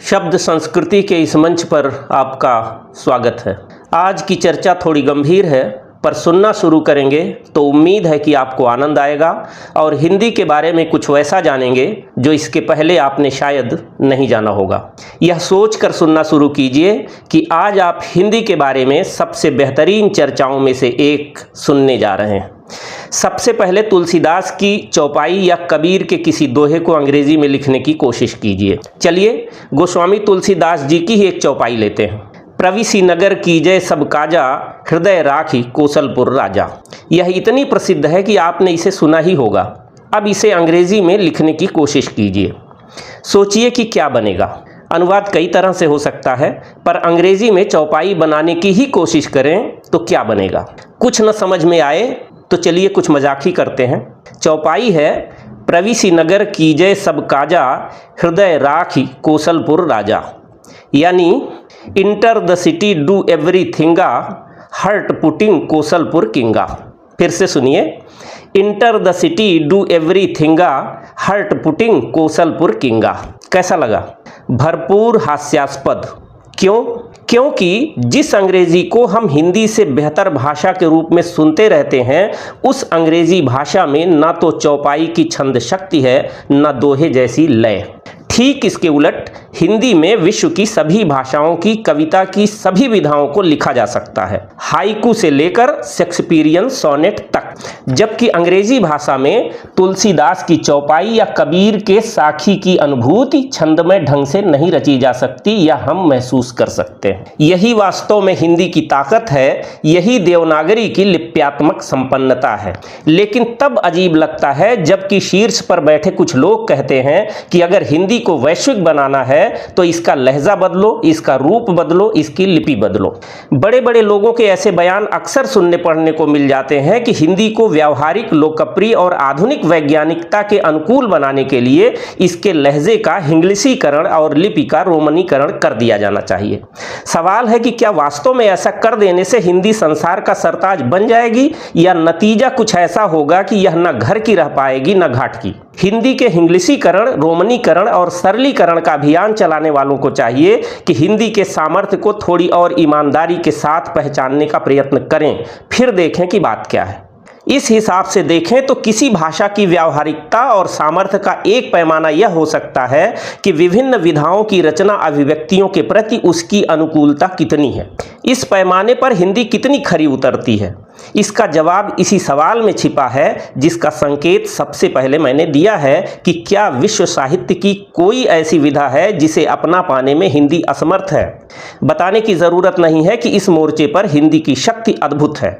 शब्द संस्कृति के इस मंच पर आपका स्वागत है। आज की चर्चा थोड़ी गंभीर है, पर सुनना शुरू करेंगे तो उम्मीद है कि आपको आनंद आएगा और हिंदी के बारे में कुछ वैसा जानेंगे जो इसके पहले आपने शायद नहीं जाना होगा। यह सोचकर सुनना शुरू कीजिए कि आज आप हिंदी के बारे में सबसे बेहतरीन चर्चाओं में से एक सुनने जा रहे हैं। सबसे पहले तुलसीदास की चौपाई या कबीर के किसी दोहे को अंग्रेजी में लिखने की कोशिश कीजिए। चलिए गोस्वामी तुलसीदास जी की ही एक चौपाई लेते हैं। प्रविसी नगर कीजय सब काजा, हृदय राखी कौशलपुर राजा। यह इतनी प्रसिद्ध है कि आपने इसे सुना ही होगा। अब इसे अंग्रेजी में लिखने की कोशिश कीजिए। सोचिए कि क्या बनेगा। अनुवाद कई तरह से हो सकता है, पर अंग्रेजी में चौपाई बनाने की ही कोशिश करें तो क्या बनेगा। कुछ न समझ में आए तो चलिए कुछ मजाक ही करते हैं। चौपाई है, प्रविसी नगर कीजय सब काजा, हृदय राखी कौशलपुर राजा। यानी इंटर द सिटी डू एवरीथिंगा, हर्ट पुटिंग कौशलपुर किंगा। फिर से सुनिए, इंटर द सिटी डू एवरीथिंगा, हर्ट पुटिंग कौशलपुर किंगा। कैसा लगा? भरपूर हास्यास्पद। क्यों? क्योंकि जिस अंग्रेजी को हम हिंदी से बेहतर भाषा के रूप में सुनते रहते हैं, उस अंग्रेजी भाषा में ना तो चौपाई की छंद शक्ति है, ना दोहे जैसी लय। ठीक इसके उलट हिंदी में विश्व की सभी भाषाओं की कविता की सभी विधाओं को लिखा जा सकता है, हाइकू से लेकर शेक्सपियरियन सोनेट तक। जबकि अंग्रेजी भाषा में तुलसीदास की चौपाई या कबीर के साखी की अनुभूति छंदमय ढंग से नहीं रची जा सकती या हम महसूस कर सकते हैं। यही वास्तव में हिंदी की ताकत है, यही देवनागरी की लिप्यात्मक संपन्नता है। लेकिन तब अजीब लगता है जबकि शीर्ष पर बैठे कुछ लोग कहते हैं कि अगर हिंदी को वैश्विक बनाना है तो इसका लहजा बदलो, इसका रूप बदलो, इसकी लिपि बदलो। बड़े बड़े लोगों के ऐसे बयान अक्सर सुनने पढ़ने को मिल जाते हैं कि हिंदी को व्यावहारिक, लोकप्रिय और आधुनिक वैज्ञानिकता के अनुकूल बनाने के लिए इसके लहजे का हिंग्लिशीकरण और लिपि का रोमनीकरण कर दिया जाना चाहिए। सवाल है कि क्या वास्तव में ऐसा कर देने से हिंदी संसार का सरताज बन जाएगी, या नतीजा कुछ ऐसा होगा कि यह न घर की रह पाएगी न घाट की। हिंदी के हिंग्लिशीकरण, रोमनीकरण और सरलीकरण का अभियान चलाने वालों को चाहिए कि हिंदी के सामर्थ्य को थोड़ी और ईमानदारी के साथ पहचानने का प्रयत्न करें, फिर देखें कि बात क्या है। इस हिसाब से देखें तो किसी भाषा की व्यावहारिकता और सामर्थ्य का एक पैमाना यह हो सकता है कि विभिन्न विधाओं की रचना अभिव्यक्तियों के प्रति उसकी अनुकूलता कितनी है। इस पैमाने पर हिंदी कितनी खरी उतरती है, इसका जवाब इसी सवाल में छिपा है, जिसका संकेत सबसे पहले मैंने दिया है कि क्या विश्व साहित्य की कोई ऐसी विधा है जिसे अपना पाने में हिंदी असमर्थ है। बताने की जरूरत नहीं है कि इस मोर्चे पर हिंदी की शक्ति अद्भुत है।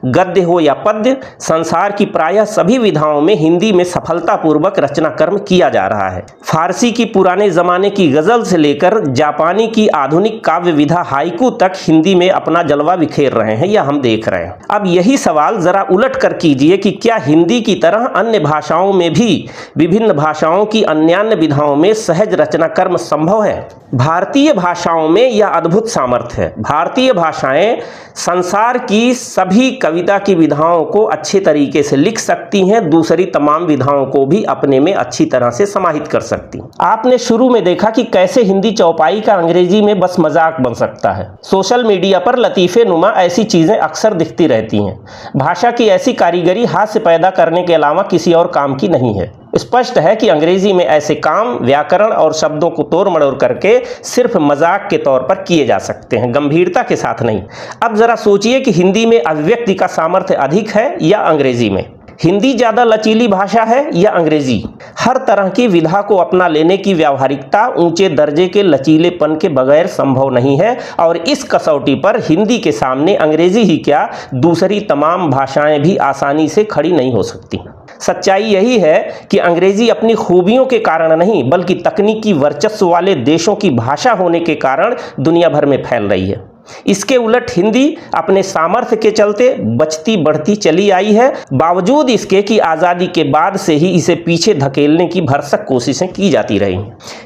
गद्य हो या पद्य, संसार की प्रायः सभी विधाओं में हिंदी में सफलतापूर्वक रचना कर्म किया जा रहा है। फारसी की पुराने जमाने की गजल से लेकर जापानी की आधुनिक काव्य विधा हाइकू तक हिंदी में अपना जलवा बिखेर रहे हैं, या हम देख रहे हैं। अब यही सवाल जरा उलट कर कीजिए कि क्या हिंदी की तरह अन्य भाषाओं में भी विभिन्न भाषाओं की अन्यान्य विधाओं में सहज रचना कर्म संभव है। भारतीय भाषाओं में यह अद्भुत सामर्थ्य है। भारतीय भाषाएं संसार की सभी कविता की विधाओं को अच्छे तरीके से लिख सकती हैं, दूसरी तमाम विधाओं को भी अपने में अच्छी तरह से समाहित कर सकती हैं। आपने शुरू में देखा कि कैसे हिंदी चौपाई का अंग्रेजी में बस मजाक बन सकता है। सोशल मीडिया पर लतीफे नुमा ऐसी चीजें अक्सर दिखती रहती हैं। भाषा की ऐसी कारीगरी हास्य पैदा करने के अलावा किसी और काम की नहीं है। स्पष्ट है कि अंग्रेजी में ऐसे काम व्याकरण और शब्दों को तोड़ मड़ोड़ करके सिर्फ मजाक के तौर पर किए जा सकते हैं, गंभीरता के साथ नहीं। अब जरा सोचिए कि हिंदी में अभिव्यक्ति का सामर्थ्य अधिक है या अंग्रेजी में। हिंदी ज़्यादा लचीली भाषा है या अंग्रेजी। हर तरह की विधा को अपना लेने की व्यावहारिकता ऊंचे दर्जे के लचीलेपन के बगैर संभव नहीं है, और इस कसौटी पर हिंदी के सामने अंग्रेजी ही क्या, दूसरी तमाम भाषाएं भी आसानी से खड़ी नहीं हो सकती। सच्चाई यही है कि अंग्रेजी अपनी खूबियों के कारण नहीं, बल्कि तकनीकी वर्चस्व वाले देशों की भाषा होने के कारण दुनिया भर में फैल रही है। इसके उलट हिंदी अपने सामर्थ्य के चलते बचती बढ़ती चली आई है, बावजूद इसके कि आज़ादी के बाद से ही इसे पीछे धकेलने की भरसक कोशिशें की जाती रही।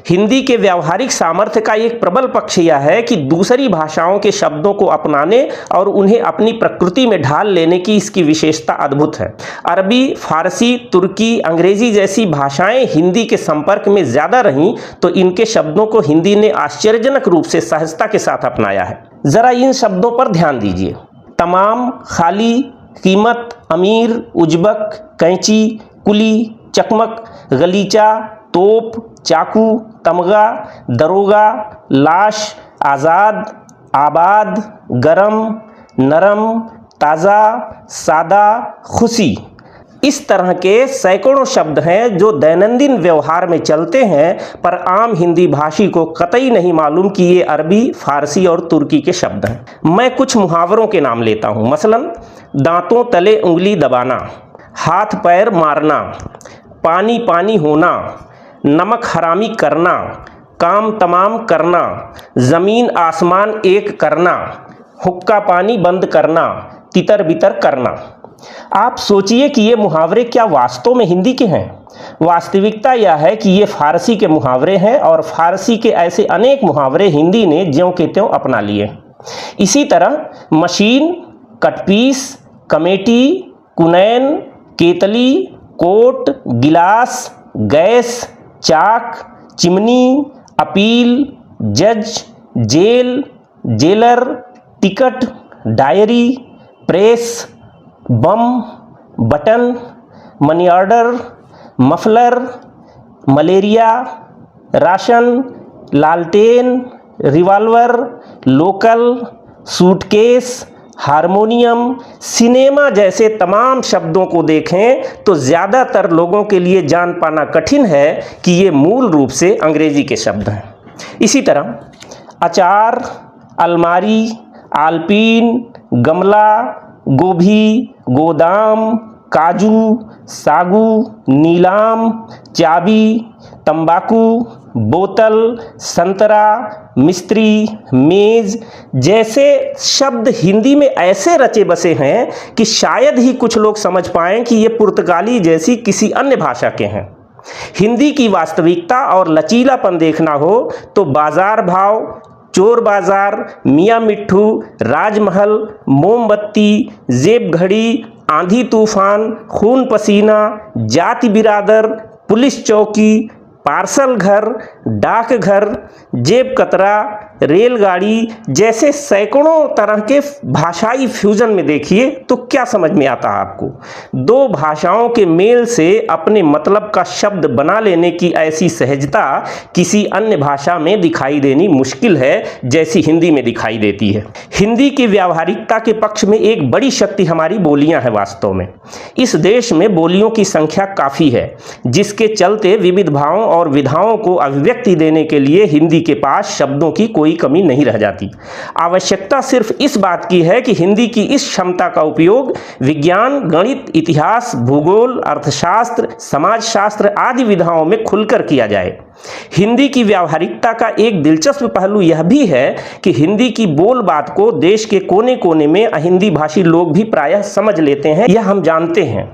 हिंदी के व्यावहारिक सामर्थ्य का एक प्रबल पक्ष यह है कि दूसरी भाषाओं के शब्दों को अपनाने और उन्हें अपनी प्रकृति में ढाल लेने की इसकी विशेषता अद्भुत है। अरबी, फारसी, तुर्की, अंग्रेजी जैसी भाषाएं हिंदी के संपर्क में ज़्यादा रहीं तो इनके शब्दों को हिंदी ने आश्चर्यजनक रूप से सहजता के साथ अपनाया है। ज़रा इन शब्दों पर ध्यान दीजिए। तमाम, खाली, कीमत, अमीर, उजबक, कैंची, कुली, चकमक, गलीचा, तोप, चाकू, तमगा, दरोगा, लाश, आज़ाद, आबाद, गरम, नरम, ताज़ा, सादा, खुशी। इस तरह के सैकड़ों शब्द हैं जो दैनंदिन व्यवहार में चलते हैं, पर आम हिंदी भाषी को कतई नहीं मालूम कि ये अरबी, फारसी और तुर्की के शब्द हैं। मैं कुछ मुहावरों के नाम लेता हूँ। मसलन, दांतों तले उंगली दबाना, हाथ पैर मारना, पानी पानी होना, नमक हरामी करना, काम तमाम करना, ज़मीन आसमान एक करना, हुक्का पानी बंद करना, तितर बितर करना। आप सोचिए कि ये मुहावरे क्या वास्तव में हिंदी के हैं? वास्तविकता यह है कि ये फारसी के मुहावरे हैं और फारसी के ऐसे अनेक मुहावरे हिंदी ने ज्यों के त्यों अपना लिए। इसी तरह मशीन, कटपीस, कमेटी, कुनैन, केतली, कोट, गिलास, गैस, चाक, चिमनी, अपील, जज, jail, jailer, ticket, diary, press, bomb, button, money order, muffler, malaria, ration, लालटेन, revolver, local, suitcase, harmonium, cinema जैसे तमाम शब्दों को देखें तो ज़्यादातर लोगों के लिए जान पाना कठिन है कि ये मूल रूप से अंग्रेजी के शब्द हैं। इसी तरह अचार, अलमारी, आलपीन, गमला, गोभी, गोदाम, काजू, सागू, नीलाम, चाबी, तंबाकू, बोतल, संतरा, मिस्त्री, मेज जैसे शब्द हिंदी में ऐसे रचे बसे हैं कि शायद ही कुछ लोग समझ पाएं कि ये पुर्तगाली जैसी किसी अन्य भाषा के हैं। हिंदी की वास्तविकता और लचीलापन देखना हो तो बाजार भाव, चोर बाजार, मियाँ मिट्ठू, राजमहल, मोमबत्ती, जेब घड़ी, आंधी तूफान, खून पसीना, जाति बिरादर, पुलिस चौकी, पार्सल घर, डाकघर, जेब कतरा, रेलगाड़ी जैसे सैकड़ों तरह के भाषाई फ्यूजन में देखिए तो क्या समझ में आता है आपको? दो भाषाओं के मेल से अपने मतलब का शब्द बना लेने की ऐसी सहजता किसी अन्य भाषा में दिखाई देनी मुश्किल है जैसी हिंदी में दिखाई देती है। हिंदी की व्यावहारिकता के पक्ष में एक बड़ी शक्ति हमारी बोलियां हैं। वास्तव में इस देश में बोलियों की संख्या काफ़ी है, जिसके चलते विविध भावों और विधाओं को अभिव्यक्ति देने के लिए हिंदी के पास शब्दों की कोई कमी नहीं रह जाती। आवश्यकता सिर्फ इस बात की है कि हिंदी की इस क्षमता का उपयोग विज्ञान, गणित, इतिहास, भूगोल, अर्थशास्त्र, समाजशास्त्र आदि विधाओं में खुलकर किया जाए। हिंदी की व्यावहारिकता का एक दिलचस्प पहलू यह भी है कि हिंदी की बोल बात को देश के कोने कोने में अहिंदी भाषी लोग भी प्रायः समझ लेते हैं, यह हम जानते हैं।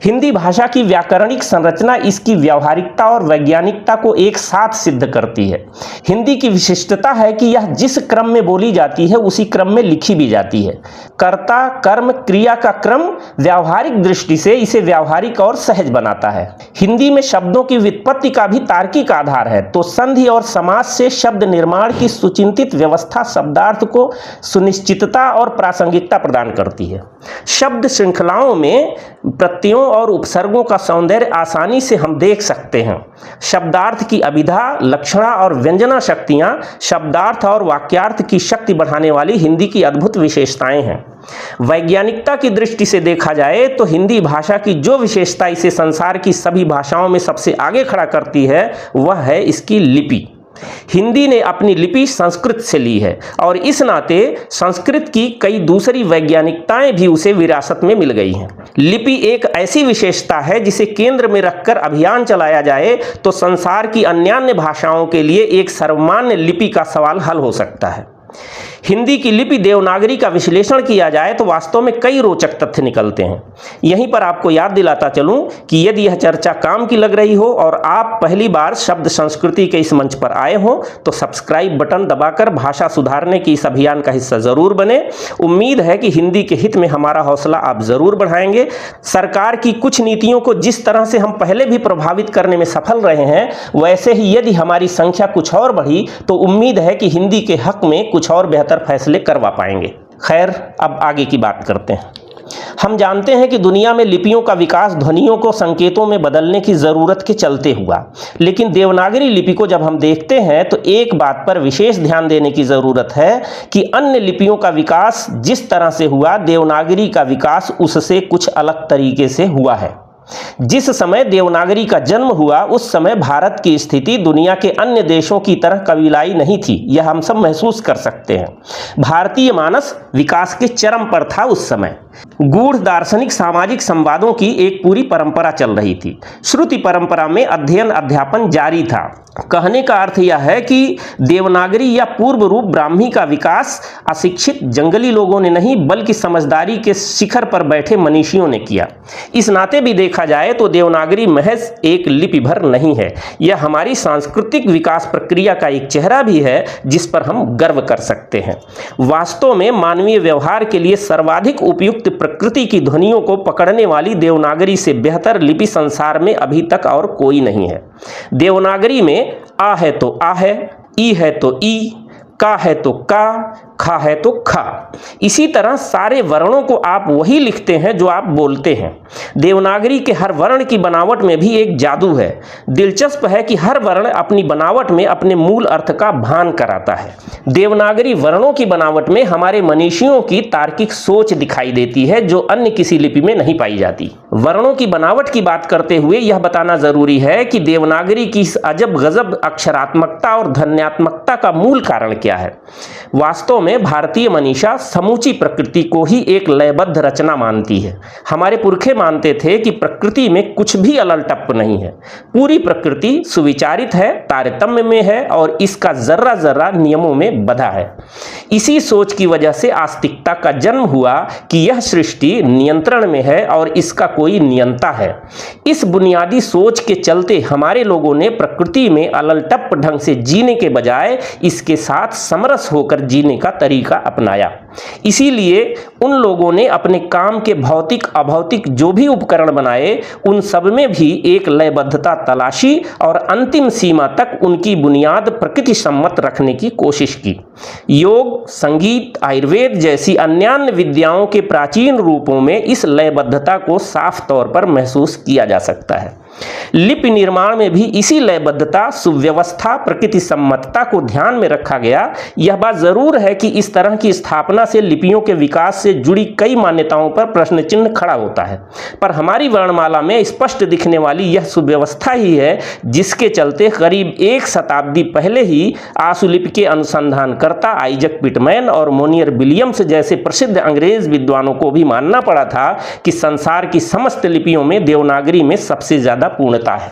हिंदी भाषा की व्याकरणिक संरचना इसकी व्यावहारिकता और वैज्ञानिकता को एक साथ सिद्ध करती है। हिंदी की विशिष्टता है कि यह जिस क्रम में बोली जाती है उसी क्रम में लिखी भी जाती है। कर्ता, कर्म, क्रिया का क्रम व्यावहारिक दृष्टि से इसे व्यावहारिक और सहज बनाता है। हिंदी में शब्दों की व्युत्पत्ति का भी तार्किक आधार है, तो संधि और समास से शब्द निर्माण की सुचिंतित व्यवस्था शब्दार्थ को सुनिश्चितता और प्रासंगिकता प्रदान करती है। शब्द श्रृंखलाओं में प्रत्ययों और उपसर्गों का सौंदर्य आसानी से हम देख सकते हैं। शब्दार्थ की अभिधा, लक्षणा और व्यंजना शक्तियां शब्दार्थ और वाक्यार्थ की शक्ति बढ़ाने वाली हिंदी की अद्भुत विशेषताएं हैं। वैज्ञानिकता की दृष्टि से देखा जाए तो हिंदी भाषा की जो विशेषता इसे संसार की सभी भाषाओं में सबसे आगे खड़ा करती है वह है इसकी लिपि। हिंदी ने अपनी लिपि संस्कृत से ली है और इस नाते संस्कृत की कई दूसरी वैज्ञानिकताएं भी उसे विरासत में मिल गई हैं। लिपि एक ऐसी विशेषता है जिसे केंद्र में रखकर अभियान चलाया जाए तो संसार की अन्यान्य भाषाओं के लिए एक सर्वमान्य लिपि का सवाल हल हो सकता है। हिंदी की लिपि देवनागरी का विश्लेषण किया जाए तो वास्तव में कई रोचक तथ्य निकलते हैं। यहीं पर आपको याद दिलाता चलूं कि यदि यह चर्चा काम की लग रही हो और आप पहली बार शब्द संस्कृति के इस मंच पर आए हो तो सब्सक्राइब बटन दबाकर भाषा सुधारने की इस अभियान का हिस्सा जरूर बने। उम्मीद है कि हिंदी के हित में हमारा हौसला आप जरूर बढ़ाएंगे। सरकार की कुछ नीतियों को जिस तरह से हम पहले भी प्रभावित करने में सफल रहे हैं, वैसे ही यदि हमारी संख्या कुछ और बढ़ी तो उम्मीद है कि हिंदी के हक में कुछ और बेहतर फैसले करवा पाएंगे। खैर, अब आगे की बात करते हैं। हम जानते हैं कि दुनिया में लिपियों का विकास ध्वनियों को संकेतों में बदलने की जरूरत के चलते हुआ, लेकिन देवनागरी लिपि को जब हम देखते हैं तो एक बात पर विशेष ध्यान देने की जरूरत है कि अन्य लिपियों का विकास जिस तरह से हुआ, देवनागरी का विकास उससे कुछ अलग तरीके से हुआ है। जिस समय देवनागरी का जन्म हुआ उस समय भारत की स्थिति दुनिया के अन्य देशों की तरह कबीलाई नहीं थी, यह हम सब महसूस कर सकते हैं। भारतीय मानस विकास के चरम पर था। उस समय गूढ़ दार्शनिक सामाजिक संवादों की एक पूरी परंपरा चल रही थी। श्रुति परंपरा में अध्ययन अध्यापन जारी था। कहने का अर्थ यह है कि देवनागरी या पूर्व रूप ब्राह्मी का विकास अशिक्षित जंगली लोगों ने नहीं बल्कि समझदारी के शिखर पर बैठे मनीषियों ने किया। इस नाते भी देखा जाए तो देवनागरी महज एक लिपि भर नहीं है, यह हमारी सांस्कृतिक विकास प्रक्रिया का एक चेहरा भी है जिस पर हम गर्व कर सकते हैं। वास्तव में मानवीय व्यवहार के लिए सर्वाधिक उपयुक्त प्रकृति की ध्वनियों को पकड़ने वाली देवनागरी से बेहतर लिपि संसार में अभी तक और कोई नहीं है। देवनागरी में आ है तो आ है, ई है तो ई, का है तो का, खा है तो खा। इसी तरह सारे वर्णों को आप वही लिखते हैं जो आप बोलते हैं। देवनागरी के हर वर्ण की बनावट में भी एक जादू है। दिलचस्प है कि हर वर्ण अपनी बनावट में अपने मूल अर्थ का भान कराता है। देवनागरी वर्णों की बनावट में हमारे मनीषियों की तार्किक सोच दिखाई देती है जो अन्य किसी लिपि में नहीं पाई जाती। वर्णों की बनावट की बात करते हुए यह बताना जरूरी है कि देवनागरी की इस अजब गजब अक्षरात्मकता और ध्वन्यात्मकता का मूल कारण क्या है। वास्तव में भारतीय मनीषा समूची प्रकृति को ही एक लयबद्ध रचना मानती है। हमारे पुरखे मानते थे कि प्रकृति में कुछ भी अलल टप्प नहीं है, पूरी प्रकृति सुविचारित है, तारतम्य में है और इसका जर्रा जर्रा नियमों में बंधा है। इसी सोच की वजह से आस्तिकता का जन्म हुआ कि यह सृष्टि नियंत्रण में है और इसका कोई नियंता है। इस बुनियादी सोच के चलते हमारे लोगों ने प्रकृति में अलल टप्प ढंग से जीने के बजाय इसके साथ समरस होकर जीने का तरीका अपनाया। इसीलिए उन लोगों ने अपने काम के भौतिक अभौतिक जो भी उपकरण बनाए उन सब में भी एक लयबद्धता तलाशी और अंतिम सीमा तक उनकी बुनियाद प्रकृति सम्मत रखने की कोशिश की। योग, संगीत, आयुर्वेद जैसी अन्यान्य विद्याओं के प्राचीन रूपों में इस लयबद्धता को साफ तौर पर महसूस किया जा सकता है। लिपि निर्माण में भी इसी लयबद्धता, सुव्यवस्था, प्रकृति सम्मतता को ध्यान में रखा गया। यह बात जरूर है कि इस तरह की स्थापना से लिपियों के विकास से जुड़ी कई मान्यताओं पर प्रश्न चिन्ह खड़ा होता है, पर हमारी वर्णमाला में स्पष्ट दिखने वाली यह सुव्यवस्था ही है जिसके चलते करीब एक शताब्दी पहले ही आशुलिपि के अनुसंधानकर्ता आइजक पिटमैन और मोनियर विलियम्स जैसे प्रसिद्ध अंग्रेज विद्वानों को भी मानना पड़ा था कि संसार की समस्त लिपियों में देवनागरी में सबसे ज्यादा पूर्णता है।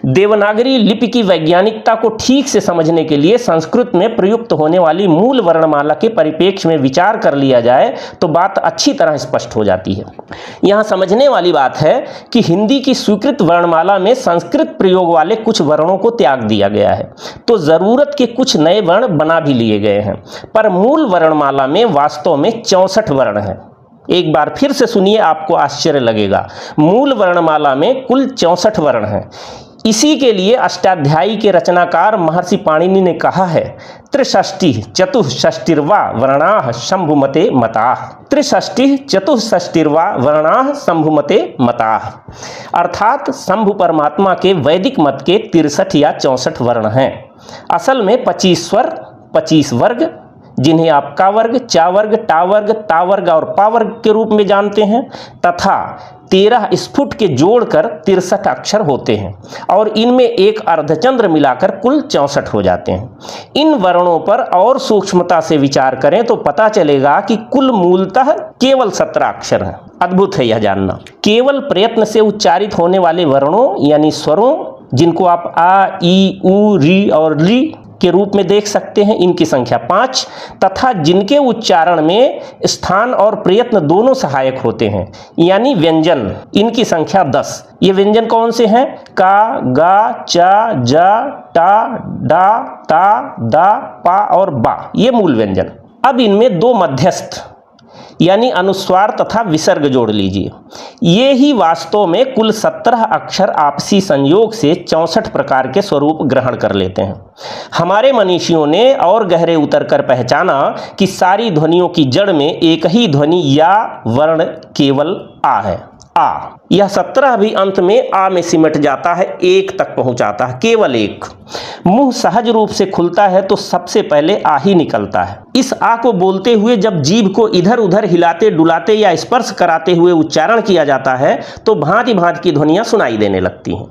देवनागरी लिपि की वैज्ञानिकता को ठीक से समझने के लिए संस्कृत में प्रयुक्त होने वाली मूल वर्णमाला के परिप्रेक्ष्य में विचार कर लिया जाए तो बात अच्छी तरह स्पष्ट हो जाती है। यहां समझने वाली बात है कि हिंदी की स्वीकृत वर्णमाला में संस्कृत प्रयोग वाले कुछ वर्णों को त्याग दिया गया है तो जरूरत के कुछ नए वर्ण बना भी लिए गए हैं, पर मूल वर्णमाला में वास्तव में 64 वर्ण हैं। एक बार फिर से सुनिए, आपको आश्चर्य लगेगा। मूल वर्णमाला में कुल 64 वर्ण हैं। इसी के लिए अष्टाध्यायी के रचनाकार महर्षि पाणिनि ने कहा है, त्रिषष्टि चतुष्षष्टिर्वा वर्णाः शंभुमते मताः। त्रिषष्टि चतुष्षष्टिर्वा वर्णाः शंभुमते मताः, अर्थात शंभु परमात्मा के वैदिक मत के 63 या 64 वर्ण हैं। असल में 25 स्वर, 25 वर्ग, जिन्हें आप का वर्ग, चा वर्ग, टा वर्ग, ता वर्ग और पा वर्ग के रूप में जानते हैं, तथा 13 स्फुट के जोड़कर 63 अक्षर होते हैं और इनमें एक अर्धचंद्र मिलाकर कुल 64 हो जाते हैं। इन वर्णों पर और सूक्ष्मता से विचार करें तो पता चलेगा कि कुल मूलतः केवल 17 अक्षर हैं। अद्भुत है यह जानना। केवल प्रयत्न से उच्चारित होने वाले वर्णों यानी स्वरों, जिनको आप आ, ई, उ, री और ली के रूप में देख सकते हैं, इनकी संख्या 5, तथा जिनके उच्चारण में स्थान और प्रयत्न दोनों सहायक होते हैं, यानी व्यंजन, इनकी संख्या 10। ये व्यंजन कौन से हैं? का, गा, चा, जा, टा, डा, ता, दा, पा और बा, ये मूल व्यंजन। अब इनमें 2 मध्यस्थ यानी अनुस्वार तथा विसर्ग जोड़ लीजिए। ये ही वास्तव में कुल 17 अक्षर आपसी संयोग से 64 प्रकार के स्वरूप ग्रहण कर लेते हैं। हमारे मनीषियों ने और गहरे उतरकर पहचाना कि सारी ध्वनियों की जड़ में एक ही ध्वनि या वर्ण केवल आ है। आ, यह 17 भी अंत में आ में सिमट जाता है, एक तक पहुंचाता है, केवल एक। मुंह सहज रूप से खुलता है तो सबसे पहले आ ही निकलता है। इस आ को बोलते हुए जब जीभ को इधर उधर हिलाते डुलाते या स्पर्श कराते हुए उच्चारण किया जाता है तो भांति भांति की ध्वनियां सुनाई देने लगती हैं।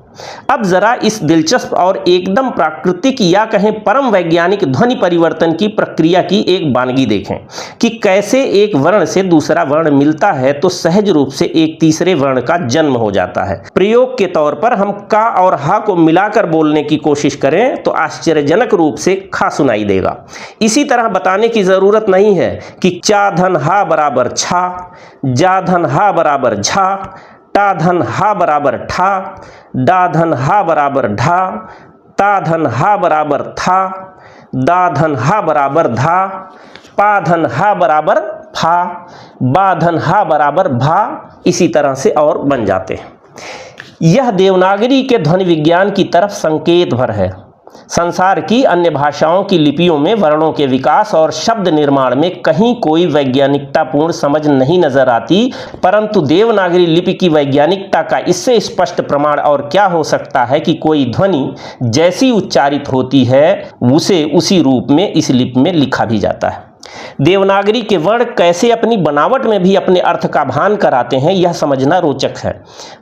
अब जरा इस दिलचस्प और एकदम प्राकृतिक या कहें परम वैज्ञानिक ध्वनि परिवर्तन की प्रक्रिया की एक वानगी देखें कि कैसे एक वर्ण से दूसरा वर्ण मिलता है तो सहज रूप से एक तीसरे वर्ण का जन्म हो जाता है। प्रयोग के तौर पर हम का और हा को मिलाकर बोलने की कोशिश करें तो आश्चर्यजनक रूप से खा सुनाई देगा। इसी तरह बताने की जरूरत नहीं है कि चा धन हा बराबर छा, जा धन हा बराबर झा, टा धन हा बराबर ठा, डा धन हा बराबर ढा, ता धन हा बराबर था, दा धन हा बराबर धा, पा धन हा बराबर फा, बा धन हा बराबर भा, इसी तरह से और बन जाते हैं। यह देवनागरी के ध्वनि विज्ञान की तरफ संकेत भर है। संसार की अन्य भाषाओं की लिपियों में वर्णों के विकास और शब्द निर्माण में कहीं कोई वैज्ञानिकतापूर्ण समझ नहीं नजर आती, परंतु देवनागरी लिपि की वैज्ञानिकता का इससे स्पष्ट प्रमाण और क्या हो सकता है कि कोई ध्वनि जैसी उच्चारित होती है उसे उसी रूप में इस लिपि में लिखा भी जाता है। देवनागरी के वर्ण कैसे अपनी बनावट में भी अपने अर्थ का भान कराते हैं, यह समझना रोचक है।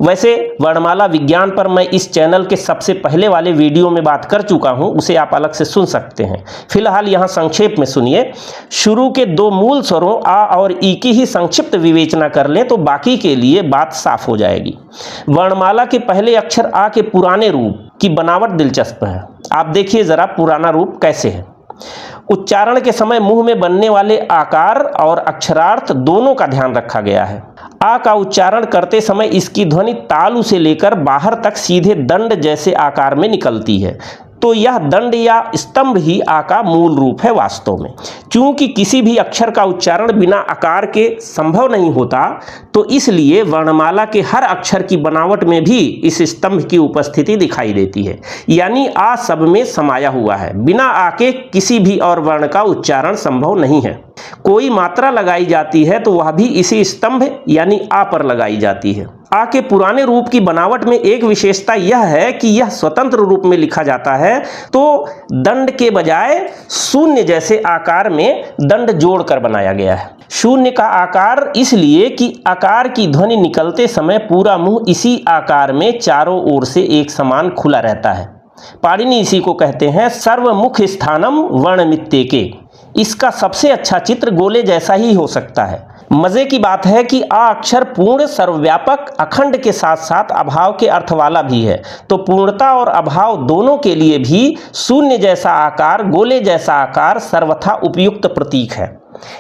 वैसे वर्णमाला विज्ञान पर मैं इस चैनल के सबसे पहले वाले वीडियो में बात कर चुका हूं, उसे आप अलग से सुन सकते हैं। फिलहाल यहां संक्षेप में सुनिए। शुरू के 2 मूल स्वरों आ और ई की ही संक्षिप्त विवेचना कर लें तो बाकी के लिए बात साफ हो जाएगी। वर्णमाला के पहले अक्षर आ के पुराने रूप की बनावट दिलचस्प है। आप देखिए जरा पुराना रूप कैसे है। उच्चारण के समय मुंह में बनने वाले आकार और अक्षरार्थ दोनों का ध्यान रखा गया है। आ का उच्चारण करते समय इसकी ध्वनि तालु से लेकर बाहर तक सीधे दंड जैसे आकार में निकलती है, तो यह दंड या स्तंभ ही आ का मूल रूप है वास्तव में। चूंकि किसी भी अक्षर का उच्चारण बिना आकार के संभव नहीं होता, तो इसलिए वर्णमाला के हर अक्षर की बनावट में भी इस स्तंभ की उपस्थिति दिखाई देती है, यानी आ सब में समाया हुआ है। बिना आ के किसी भी और वर्ण का उच्चारण संभव नहीं है। कोई मात्रा लगाई जाती है तो वह भी इसी स्तंभ यानी आ पर लगाई जाती है। आ के पुराने रूप की बनावट में एक विशेषता यह है कि यह स्वतंत्र रूप में लिखा जाता है, तो दंड के बजाय शून्य जैसे आकार में दंड जोड़कर बनाया गया है। शून्य का आकार इसलिए कि आकार की ध्वनि निकलते समय पूरा मुंह इसी आकार में चारों ओर से एक समान खुला रहता है। पाणिनि इसी को कहते हैं सर्वमुख स्थानम वर्णमित्येके। इसका सबसे अच्छा चित्र गोले जैसा ही हो सकता है। मजे की बात है कि आ अक्षर पूर्ण, सर्वव्यापक, अखंड के साथ साथ अभाव के अर्थ वाला भी है, तो पूर्णता और अभाव दोनों के लिए भी शून्य जैसा आकार, गोले जैसा आकार सर्वथा उपयुक्त प्रतीक है।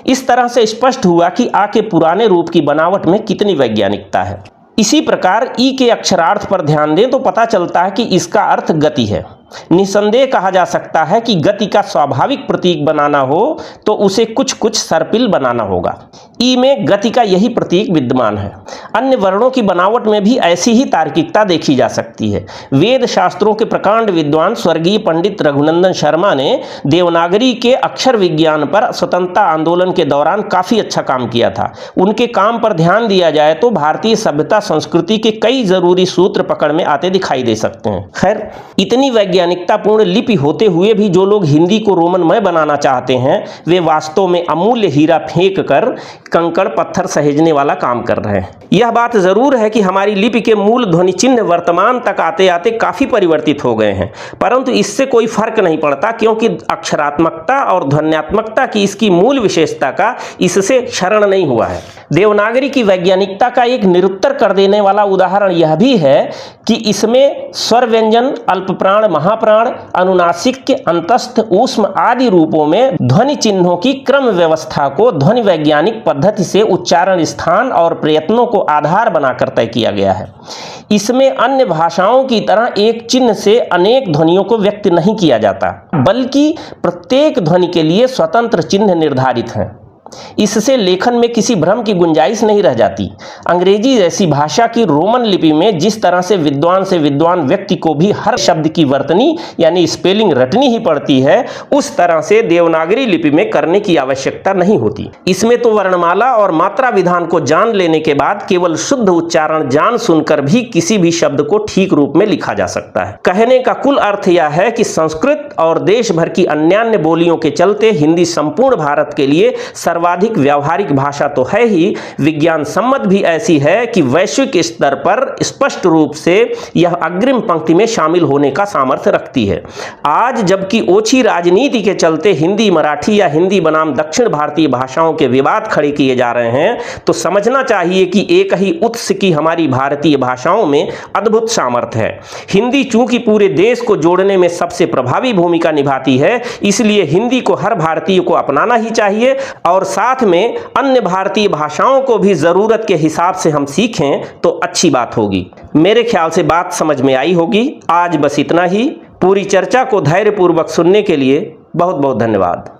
इस तरह से स्पष्ट हुआ कि आ के पुराने रूप की बनावट में कितनी वैज्ञानिकता है। इसी प्रकार ई के अक्षरार्थ पर ध्यान दें तो पता चलता है कि इसका अर्थ गति है। निसंदेह कहा जा सकता है कि गति का स्वाभाविक प्रतीक बनाना हो तो उसे कुछ कुछ सर्पिल बनाना होगा। ई में गति का यही प्रतीक विद्यमान है। अन्य वर्णों की बनावट में भी ऐसी ही तार्किकता देखी जा सकती है। वेद शास्त्रों के प्रकांड विद्वान स्वर्गीय पंडित रघुनंदन शर्मा ने देवनागरी के अक्षर विज्ञान पर स्वतंत्रता आंदोलन के दौरान काफी अच्छा काम किया था। उनके काम पर ध्यान दिया जाए तो भारतीय सभ्यता संस्कृति के कई जरूरी सूत्र पकड़ में आते दिखाई दे सकते हैं। खैर, इतनी वैज्ञानिकतापूर्ण लिपि होते हुए भी जो लोग हिंदी को रोमनमय बनाना चाहते हैं वे वास्तव में अमूल्य हीरा फेंक कर कंकड़ पत्थर सहेजने वाला काम कर रहे हैं। यह बात जरूर है कि हमारी लिपि के मूल ध्वनि चिन्ह वर्तमान तक आते आते काफी परिवर्तित हो गए हैं, परंतु इससे कोई फर्क नहीं पड़ता क्योंकि अक्षरात्मकता और ध्वन्यात्मकता की इसकी मूल विशेषता का इससे क्षरण नहीं हुआ है। देवनागरी की वैज्ञानिकता का एक निरुत्तर कर देने वाला उदाहरण यह भी है कि इसमें स्वर व्यंजन, अल्पप्राण, महा महाप्राण, अनुनासिक के अंतस्थ, ऊष्म आदि रूपों में ध्वनि चिन्हों की क्रम व्यवस्था को ध्वनि वैज्ञानिक पद्धति से उच्चारण स्थान और प्रयत्नों को आधार बनाकर तय किया गया है। इसमें अन्य भाषाओं की तरह एक चिन्ह से अनेक ध्वनियों को व्यक्त नहीं किया जाता, बल्कि प्रत्येक ध्वनि के लिए स्वतंत्र चिन्ह निर्धारित हैं। इससे लेखन में किसी भ्रम की गुंजाइश नहीं रह जाती। अंग्रेजी जैसी भाषा की रोमन लिपि में जिस तरह से विद्वान व्यक्ति को भी हर शब्द की वर्तनी यानी स्पेलिंग रटनी ही पड़ती है, उस तरह से देवनागरी लिपि में करने की आवश्यकता नहीं होती। इसमें तो वर्णमाला और मात्रा विधान को जान लेने के बाद केवल शुद्ध उच्चारण जान सुनकर भी किसी भी शब्द को ठीक रूप में लिखा जा सकता है। कहने का कुल अर्थ यह है कि संस्कृत और देश भर की अन्यान्य बोलियों के चलते हिंदी संपूर्ण भारत के लिए सर्वाधिक व्यावहारिक भाषा तो है ही, विज्ञान सम्मत भी ऐसी है कि वैश्विक स्तर पर स्पष्ट रूप से यह अग्रिम पंक्ति में शामिल होने का सामर्थ्य रखती है। आज जबकि ओछी राजनीति के चलते हिंदी, मराठी या हिंदी बनाम दक्षिण भारतीय भाषाओं के विवाद खड़े किए जा रहे हैं, तो समझना चाहिए कि एक ही उत्स की हमारी भारतीय भाषाओं में अद्भुत सामर्थ्य है। हिंदी चूंकि पूरे देश को जोड़ने में सबसे प्रभावी भूमिका निभाती है, इसलिए हिंदी को हर भारतीय को अपनाना ही चाहिए और साथ में अन्य भारतीय भाषाओं को भी जरूरत के हिसाब से हम सीखें तो अच्छी बात होगी। मेरे ख्याल से बात समझ में आई होगी। आज बस इतना ही। पूरी चर्चा को धैर्यपूर्वक सुनने के लिए बहुत बहुत धन्यवाद।